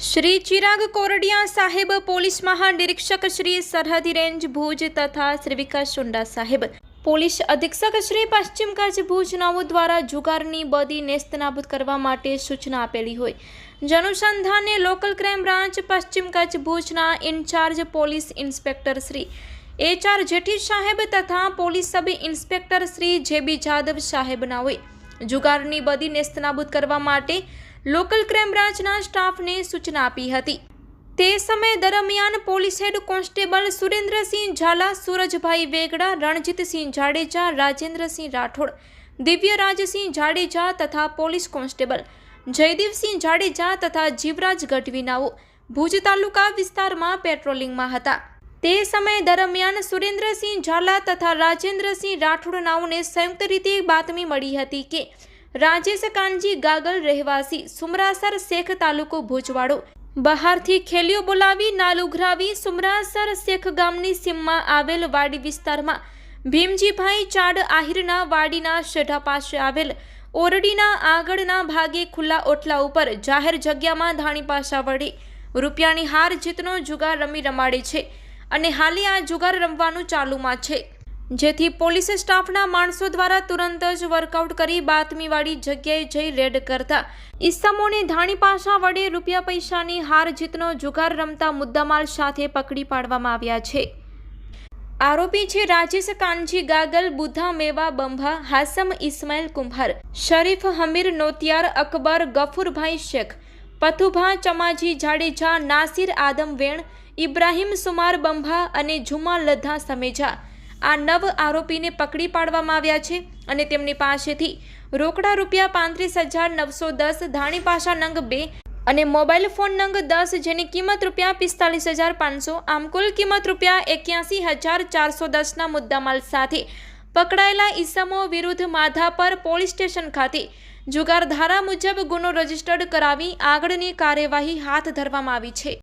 श्री चिराग कोरडिया साहेब police महानिरीक्षक श्री सरहदी range भूज तथा श्री विकास सुंडा साहेब પોલીસ અધિક્ષક શ્રી પશ્ચિમ કચ્છ ભુજ નાઓ દ્વારા જુગારની બદી નેસ્તનાબૂદ કરવા માટે સૂચના આપેલી હોય જનુસંધાને લોકલ ક્રાઇમ બ્રાન્ચ પશ્ચિમ કચ્છ ભુજના incharge police inspector Shri HR Jethi સાહેબ તથા police sub inspector Shri JB Jadav સાહેબના હોય જુગારની બદી નેસ્તનાબૂદ કરવા માટે લોકલ ક્રાઇમ બ્રાન્ચના સ્ટાફને સૂચના આપી હતી। તે સમય દરમિયાન police head constable Surendrasinh Zala, Surajbhai Vegda, Ranjitsinh Jadeja, Rajendrasinh Rathod, Divyarajsinh Jadeja તથા પોલીસ કોન્સ્ટેબલ જયદીપસિંહ જાડેજા તથા જીવરાજ ગઢવીનાઓ ભુજ તાલુકા વિસ્તારમાં પેટ્રોલિંગમાં હતા। તે સમય દરમિયાન સુરેન્દ્રસિંહ ઝાલા તથા રાજેન્દ્રસિંહ રાઠોડનાઓને સંયુક્ત રીતે બાતમી મળી હતી કે રાજેશ કાનજી ગાગલ રહેવાસી સુમરાસર શેખ તાલુકો ભુજવાડો બહારથી ખેલીઓ બોલાવી નાલ ઉઘરાવી સુમરાસર શેખ ગામની સીમમાં આવેલ વાડી વિસ્તારમાં ભીમજીભાઈ ચાડ આહિરના વાડીના શેઢા પાસે આવેલ ઓરડીના આગળના ભાગે ખુલ્લા ઓટલા ઉપર જાહેર જગ્યામાં ધાણી પાસા વડે રૂપિયાની હાર જીતનો જુગાર રમાડે છે અને હાલે આ જુગાર રમવાનું ચાલુમાં છે, જેથી પોલીસ સ્ટાફના માણસો દ્વારા તુરંત જ વર્કઆઉટ કરી બાતમીવાળી જગ્યાએ જઈ રેડ કરતા ઈસમોને ધાણી પાસા વડે રૂપિયા પૈસાની હાર જીતનો જુગાર રમતા મુદ્દામાલ સાથે પકડી પાડવામાં આવ્યા છે। આરોપી છે રાજેશ કાનજી ગાગલ, બુધા મેવા બંભા, હાસમ ઇસ્માઇલ કુંભાર, શરીફ હમીર નોતિયાર, અકબર ગફુરભાઈ શેખ, પથુભા ચમાજી જાડેજા, નાસિર આદમ વેણ, ઇબ્રાહીમ સુમાર બંભા અને જુમા લધા સમેજા આ 9 આરોપીને પકડી પાડવામાં આવ્યા છે અને તેમની પાસેથી રોકડા રૂપિયા 35,910, ધાણી પાસા નંગ 2 અને મોબાઈલ ફોન નંગ 10 જેની કિંમત રૂપિયા 45,500 આમ કુલ કિંમત રૂપિયા 81,410ના મુદ્દામાલ સાથે પકડાયેલા ઈસમો વિરુદ્ધ માધાપર પોલીસ સ્ટેશન ખાતે જુગાર ધારા મુજબ ગુનો રજીસ્ટર્ડ કરાવી આગળની કાર્યવાહી હાથ ધરવામાં આવી છે।